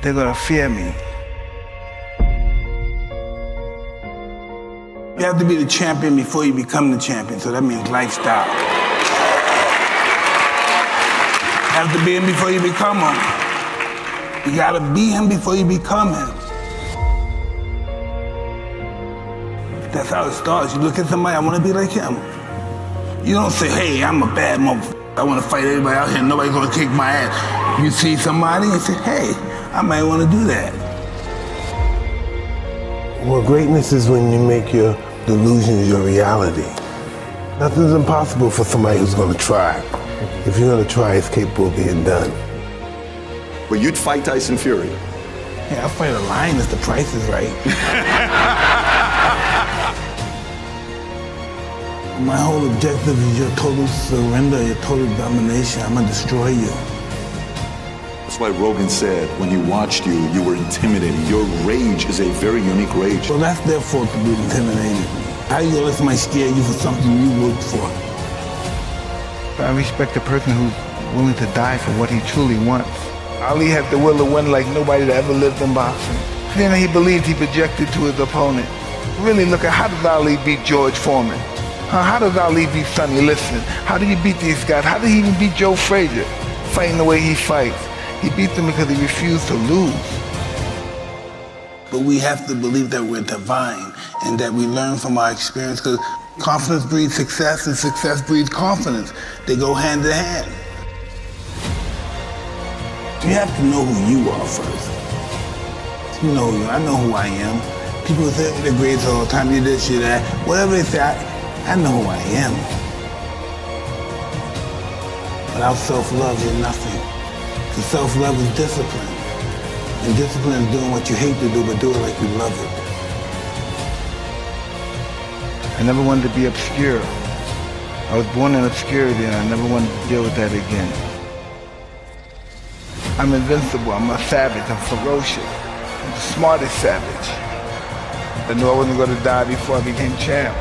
they're gonna fear me. You have to be the champion before you become the champion, so that means lifestyle. You have to be him before you become him. You gotta be him before you become him. That's how it starts. You look at somebody, I wanna be like him. You don't say, hey, I'm a bad motherfucker. I wanna fight everybody out here, nobody's gonna kick my ass. You see somebody and say, hey, I might wanna do that. Well, greatness is when you make your delusions your reality. Nothing's impossible for somebody who's gonna try. If you're gonna try, it's capable of being done. But you'd fight Tyson Fury. Yeah, I'll fight a lion if the price is right. My whole objective is your total surrender, your total domination. I'm gonna destroy you. That's why Rogan said when he watched you, you were intimidating. Your rage is a very unique rage. Well, that's their fault to be intimidated. How you gonna let somebody scare you for something you worked for? I respect a person who's willing to die for what he truly wants. Ali had the will to win like nobody that ever lived in boxing. Then he believed he projected to his opponent. Really look at how does Ali beat George Foreman? How does Ali beat Sonny Liston? How do you beat these guys? How did he even beat Joe Frazier? Fighting the way he fights. He beat them because he refused to lose. But we have to believe that we're divine and that we learn from our experience, because confidence breeds success and success breeds confidence. They go hand in hand. You have to know who you are first. You know who you are. I know who I am. People say they're great all the time, you this, you that. Whatever they say, I know who I am. Without self-love, you're nothing. Because self-love is discipline. And discipline is doing what you hate to do, but do it like you love it. I never wanted to be obscure. I was born in obscurity and I never wanted to deal with that again. I'm invincible, I'm a savage, I'm ferocious. I'm the smartest savage. I knew I wasn't going to die before I became champ.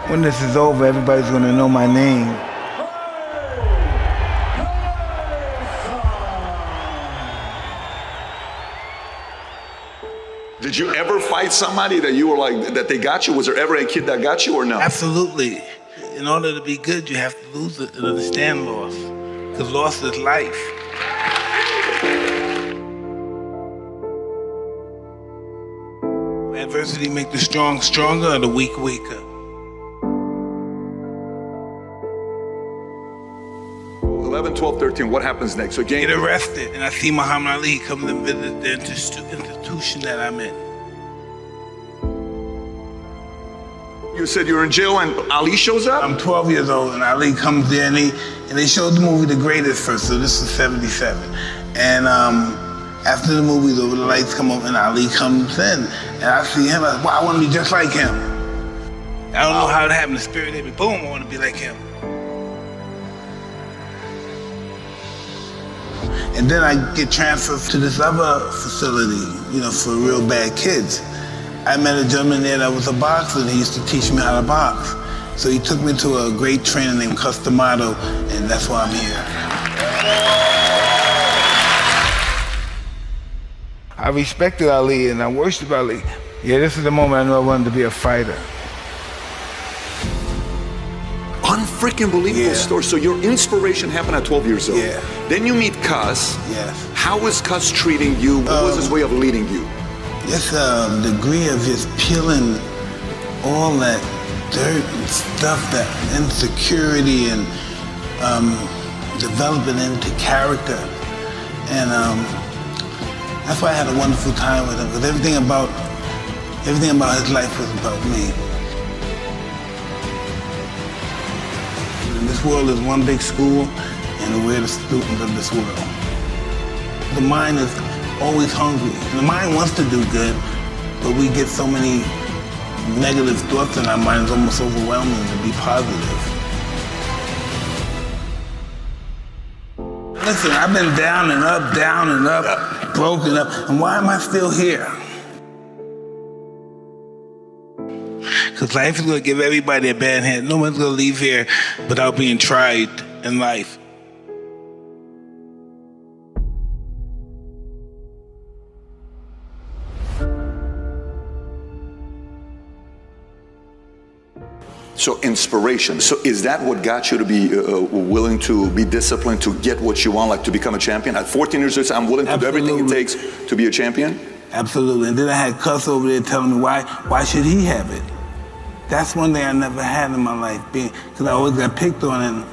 When this is over, everybody's going to know my name. Did you ever fight somebody that you were like, that they got you? Was there ever a kid that got you or no? Absolutely. In order to be good, you have to lose it and understand loss. Because loss is life. Adversity make the strong stronger or the weak weaker. 11, 12, 13, what happens next? So Get arrested, and I see Muhammad Ali come and visit the institution that I'm in. You said you're in jail and Ali shows up? I'm 12 years old and Ali comes there and they showed the movie The Greatest first, so this is 77. And after the movie's over, the lights come up and Ali comes in. And I see him, I wow, I want to be just like him. I don't know how it happened, the spirit hit me, boom, I want to be like him. And then I get transferred to this other facility, for real bad kids. I met a gentleman there that was a boxer and he used to teach me how to box. So he took me to a great trainer named Customato, and that's why I'm here. I respected Ali and I worshiped Ali. Yeah, this is the moment I knew I wanted to be a fighter. Unfreaking believable story. So your inspiration happened at 12 years old. Yeah. Then you meet Cus. Yes. How is Cus treating you? What was his way of leading you? It's a degree of just peeling all that dirt and stuff, that insecurity, and developing into character. And that's why I had a wonderful time with him, because everything about his life was about me. And this world is one big school, and we're the students of this world. The mind is always hungry. The mind wants to do good, but we get so many negative thoughts in our mind, it's almost overwhelming to be positive. Listen, I've been down and up, broken up, and why am I still here? Because life is going to give everybody a bad hand. No one's going to leave here without being tried in life. So inspiration. So is that what got you to be willing to be disciplined to get what you want, like to become a champion? At 14 years old, I'm willing to do everything it takes to be a champion? Absolutely. And then I had Cuss over there telling me why should he have it? That's one thing I never had in my life, because I always got picked on, and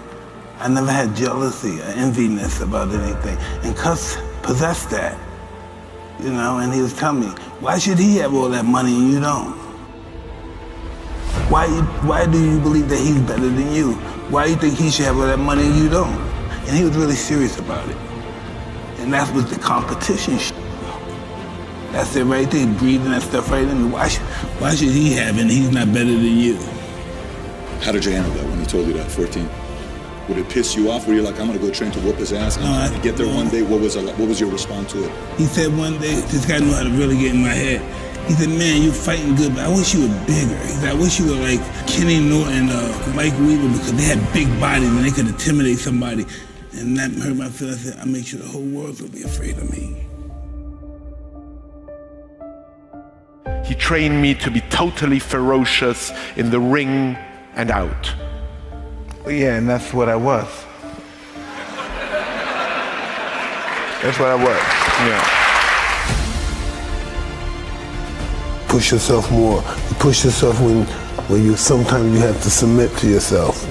I never had jealousy or enviness about anything. And Cuss possessed that, you know, and he was telling me, why should he have all that money and you don't? Why do you believe that he's better than you? Why do you think he should have all that money and you don't? And he was really serious about it. And that was the competition shit. That's it right there, breathing that stuff right in me. Why should he have it and he's not better than you? How did you handle that when he told you that, 14? Would it piss you off? Were you like, I'm gonna go train to whoop his ass and get there one day? What was your response to it? He said one day, this guy knew how to really get in my head. He said, man, you're fighting good, but I wish you were bigger. He said, I wish you were like Kenny Norton, Mike Weaver, because they had big bodies and they could intimidate somebody. And that hurt my feelings. I said, I make sure the whole world will be afraid of me. He trained me to be totally ferocious in the ring and out. Yeah, and that's what I was. That's what I was, yeah. Push yourself more. You push yourself when you sometimes you have to submit to yourself.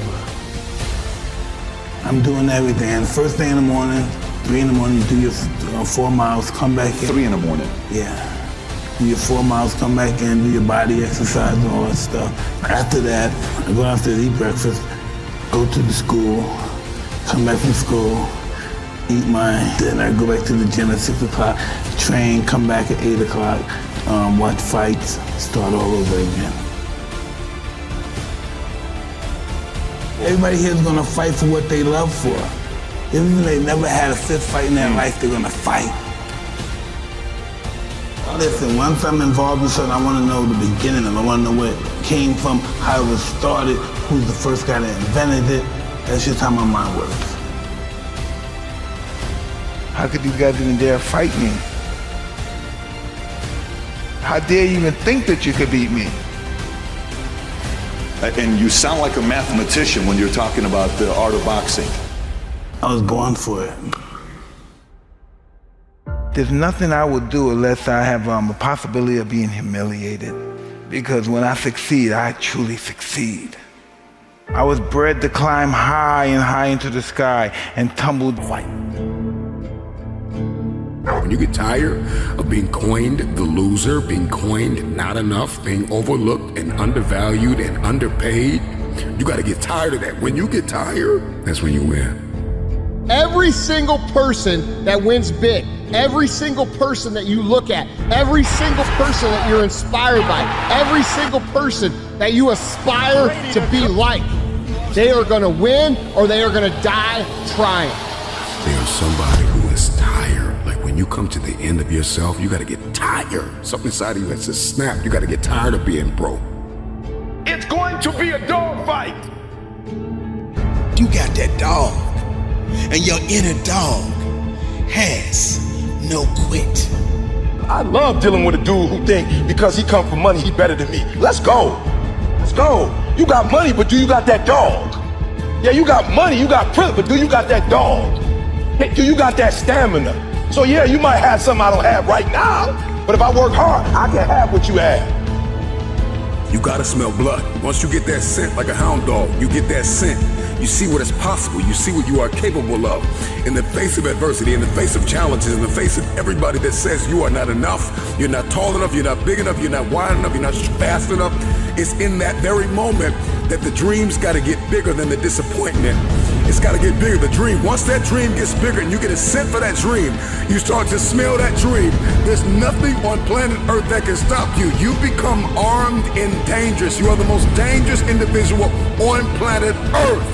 I'm doing everything. And the first thing in the morning, 3 in the morning, you do your 4 miles, come back in. 3 in the morning? Yeah. Do your 4 miles, come back in, do your body exercise and all that stuff. After that, I go downstairs, eat breakfast, go to the school, come back from school, eat my dinner, go back to the gym at 6 o'clock, train, come back at 8 o'clock, watch fights, start all over again. Everybody here is gonna fight for what they love for. Even if they never had a fist fight in their life, they're gonna fight. Listen, once I'm involved in something, I want to know the beginning of it. I want to know where it came from, how it was started, who's the first guy that invented it. That's just how my mind works. How could these guys even dare fight me? How dare you even think that you could beat me? And you sound like a mathematician when you're talking about the art of boxing. I was born for it. There's nothing I would do unless I have a possibility of being humiliated. Because when I succeed, I truly succeed. I was bred to climb high and high into the sky and tumble fight. When you get tired of being coined the loser, being coined not enough, being overlooked and undervalued and underpaid, you gotta get tired of that. When you get tired, that's when you win. Every single person that wins big, every single person that you look at, every single person that you're inspired by, every single person that you aspire to be like, they are gonna win or they are gonna die trying. There's somebody who is tired. Like when you come to the end of yourself, you gotta get tired. Something inside of you that says snap, you gotta get tired of being broke. It's going to be a dog fight. You got that dog, and your inner dog has no quit. I love dealing with a dude who think because he come from money, he better than me. Let's go. Let's go. You got money, but do you got that dog? Yeah, you got money, you got privilege, but do you got that dog? Hey, do you got that stamina? So yeah, you might have something I don't have right now, but if I work hard, I can have what you have. You gotta smell blood. Once you get that scent like a hound dog, you get that scent. You see what is possible. You see what you are capable of. In the face of adversity, in the face of challenges, in the face of everybody that says you are not enough, you're not tall enough, you're not big enough, you're not wide enough, you're not fast enough. It's in that very moment that the dreams gotta get bigger than the disappointment. It's gotta get bigger, the dream. Once that dream gets bigger and you get a scent for that dream, you start to smell that dream. There's nothing on planet Earth that can stop you. You become armed and dangerous. You are the most dangerous individual on planet Earth.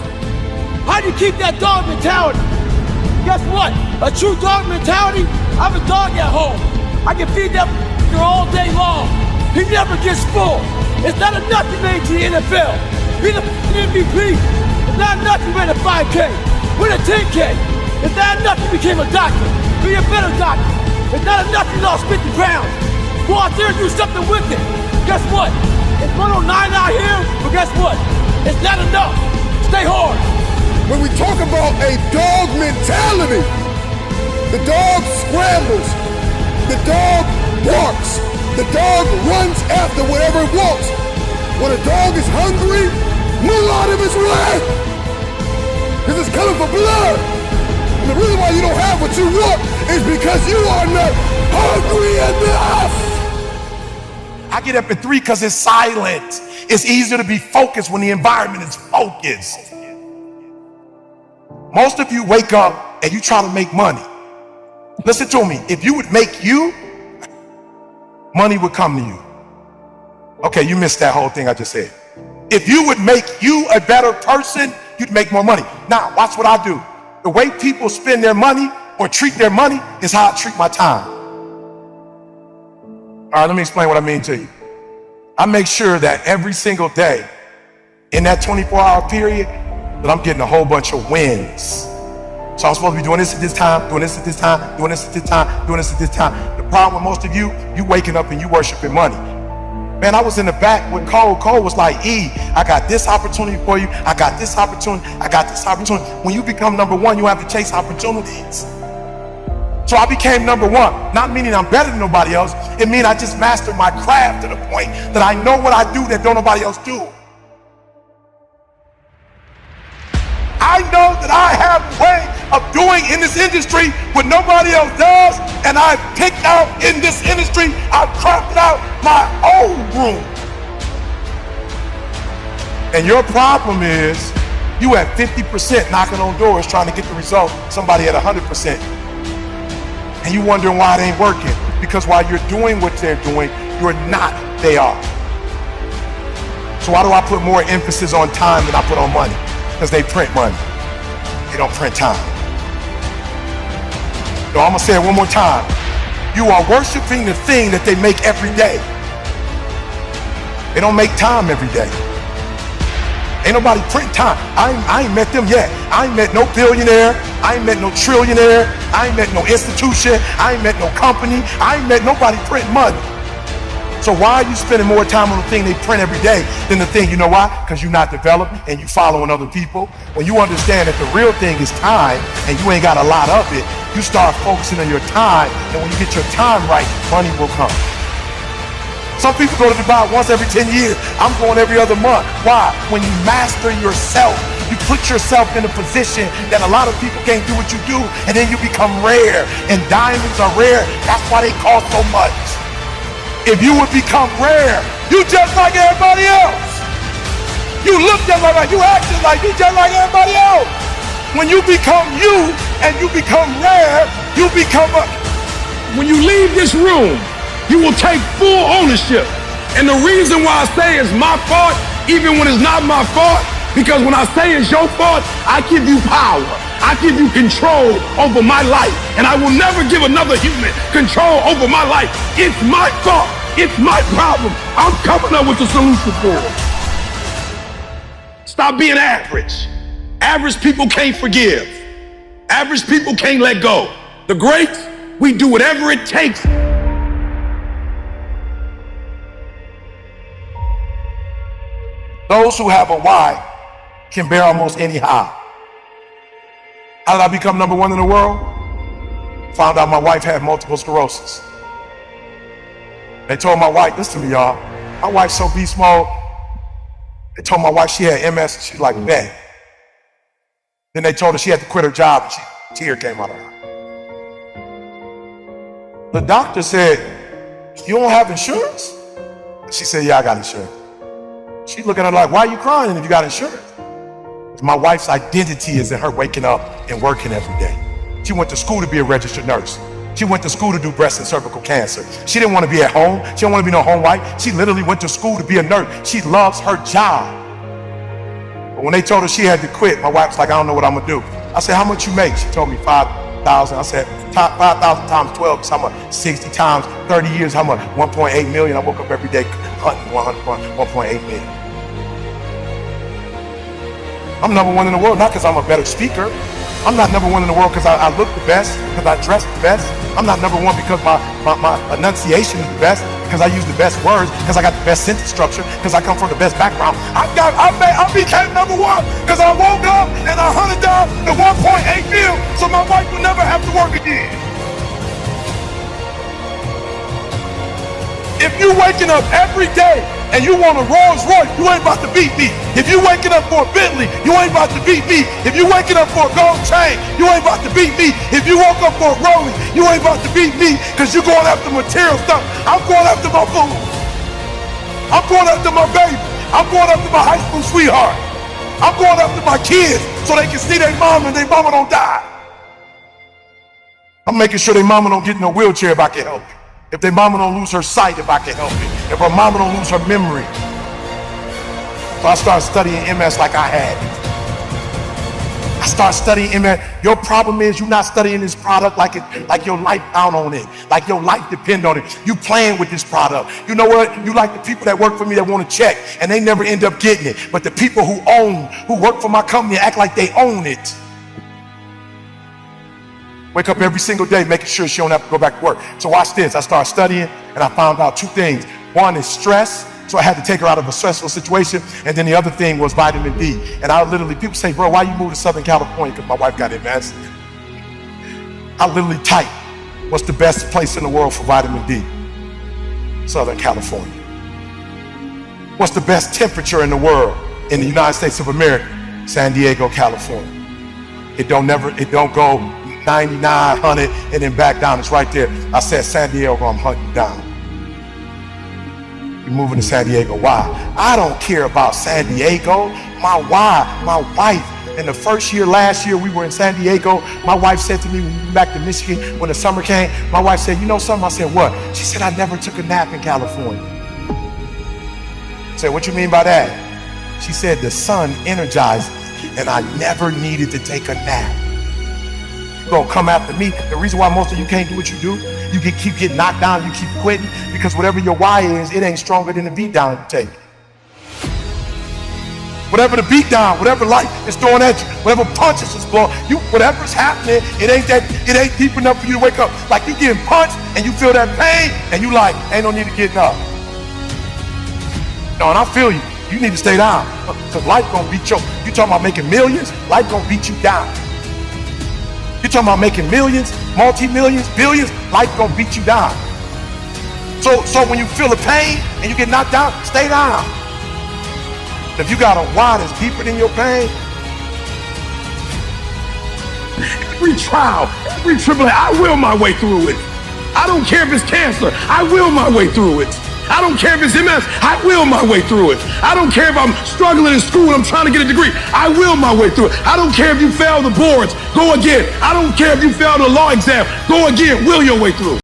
How do you keep that dog mentality? Guess what? A true dog mentality, I have a dog at home. I can feed that all day long. He never gets full. It's not enough to make the NFL. Be the MVP. It's not enough to win a 5K. Win a 10K. It's not enough to become a doctor. Be a better doctor. It's not enough to lose 50 pounds. Go out there and do something with it. Guess what? It's 109 out here, but guess what? It's not enough. Stay hard. When we talk about a dog mentality, the dog scrambles, the dog barks, the dog runs after whatever it wants. When a dog is hungry, move out of his way, because it's coming for blood. And the reason why you don't have what you want is because you are not hungry enough. I get up at 3 because it's silent. It's easier to be focused when the environment is focused. Most of you wake up and you try to make money. Listen to me. If you would make you, money would come to you. Okay, you missed that whole thing I just said. If you would make you a better person, you'd make more money. Now, watch what I do. The way people spend their money or treat their money is how I treat my time. All right, let me explain what I mean to you. I make sure that every single day in that 24-hour period that I'm getting a whole bunch of wins. So I'm supposed to be doing this at this time, doing this at this time, doing this at this time, doing this at this time. The problem with most of you waking up and you worshiping money. Man, I was in the back with Cole. Cole was like, E, I got this opportunity for you. I got this opportunity. I got this opportunity. When you become number one, you have to chase opportunities. So I became number one, not meaning I'm better than nobody else. It means I just mastered my craft to the point that I know what I do that don't nobody else do. I know that I have a way of doing in this industry what nobody else does, and I've picked out in this industry, I've crafted out my own room. And your problem is you at 50% knocking on doors trying to get the result, somebody at 100%. And you wondering why it ain't working. Because while you're doing what they're doing, you're not, they are. So why do I put more emphasis on time than I put on money? Because they print money. They don't print time. So I'm gonna say it one more time. You are worshiping the thing that they make every day. They don't make time every day. Ain't nobody print time. I ain't met them yet. I ain't met no billionaire. I ain't met no trillionaire. I ain't met no institution. I ain't met no company. I ain't met nobody print money. So why are you spending more time on the thing they print every day than the thing, you know why? Because you're not developed and you following other people. When you understand that the real thing is time and you ain't got a lot of it, you start focusing on your time, and when you get your time right, money will come. Some people go to Dubai once every 10 years. I'm going every other month. Why? When you master yourself, you put yourself in a position that a lot of people can't do what you do, and then you become rare. And diamonds are rare. That's why they cost so much. If you would become rare, you just like everybody else. You look just like, you act just like you just like everybody else. When you become you and you become rare, you become a... When you leave this room, you will take full ownership. And the reason why I say it's my fault, even when it's not my fault, because when I say it's your fault, I give you power. I give you control over my life, and I will never give another human control over my life. It's my fault. It's my problem. I'm coming up with the solution for it. Stop being average. Average people can't forgive. Average people can't let go. The greats, we do whatever it takes. Those who have a why can bear almost any how. How did I become number one in the world? Found out my wife had multiple sclerosis. They told my wife, listen to me, y'all. My wife's so beast mode. They told my wife she had MS. She's like, bet. Then they told her she had to quit her job, and a tear came out of her. The doctor said, you don't have insurance? She said, yeah, I got insurance. She looking at her like, why are you crying if you got insurance? My wife's identity is in her waking up and working every day. She went to school to be a registered nurse. She went to school to do breast and cervical cancer. She didn't want to be at home. She didn't want to be no home wife. She literally went to school to be a nurse. She loves her job. But when they told her she had to quit, my wife's like, I don't know what I'm going to do. I said, how much you make? She told me 5,000. I said, 5,000 times 12 is how much? 60 times 30 years, how much? 1.8 million. I woke up every day hunting 1.8 million. I'm number one in the world, not because I'm a better speaker. I'm not number one in the world because I look the best, because I dress the best. I'm not number one because my enunciation is the best, because I use the best words, because I got the best sentence structure, because I come from the best background. I became number one because I woke up and I hunted down the 1.8 mil so my wife would never have to work again. If you waking up every day and you want a Rolls Royce, you ain't about to beat me. If you waking up for a Bentley, you ain't about to beat me. If you waking up for a gold chain, you ain't about to beat me. If you woke up for a Rollie, you ain't about to beat me because you're going after material stuff. I'm going after my food. I'm going after my baby. I'm going after my high school sweetheart. I'm going after my kids so they can see their mama and their mama don't die. I'm making sure their mama don't get in a wheelchair if I can help it. If their mama don't lose her sight, if I can help it. If her mama don't lose her memory. So I started studying MS like I had it. I started studying MS. Your problem is you're not studying this product like your life down on it, like your life depend on it. You playing with this product. You know what? You like the people that work for me that want to check and they never end up getting it. But the people who work for my company act like they own it. Wake up every single day making sure she don't have to go back to work. So watch this. I started studying and I found out two things. One is stress. So I had to take her out of a stressful situation. And then the other thing was vitamin D. And I literally, people say, bro, why you moved to Southern California? Because my wife got MS. I literally typed, what's the best place in the world for vitamin D? Southern California. What's the best temperature in the world in the United States of America? San Diego, California. It don't go 99, 100, and then back down. It's right there. I said, San Diego, I'm hunting you down. You're moving to San Diego. Why? I don't care about San Diego. My wife, in the first year, last year, we were in San Diego. My wife said to me, when we went back to Michigan, when the summer came, my wife said, you know something? I said, what? She said, I never took a nap in California. I said, what you mean by that? She said, the sun energized me, and I never needed to take a nap. Gonna come after me. The reason why most of you can't do what you do, you keep getting knocked down, you keep quitting, because whatever your why is, it ain't stronger than the beat down you take. Whatever the beat down, whatever life is throwing at you, whatever punches is blowing, whatever's happening, it ain't deep enough for you to wake up. Like you getting punched and you feel that pain and you like, ain't no need to get up. No, and I feel you. You need to stay down because life gonna beat you. You talking about making millions, life gonna beat you down. You're talking about making millions, multi-millions, billions, life gonna beat you down. So when you feel the pain and you get knocked down, stay down. If you got a why that's deeper than your pain, every trial, every tribulation, I will my way through it. I don't care if it's cancer, I will my way through it. I don't care if it's MS, I will my way through it. I don't care if I'm struggling in school and I'm trying to get a degree, I will my way through it. I don't care if you fail the boards, go again. I don't care if you fail the law exam, go again, will your way through.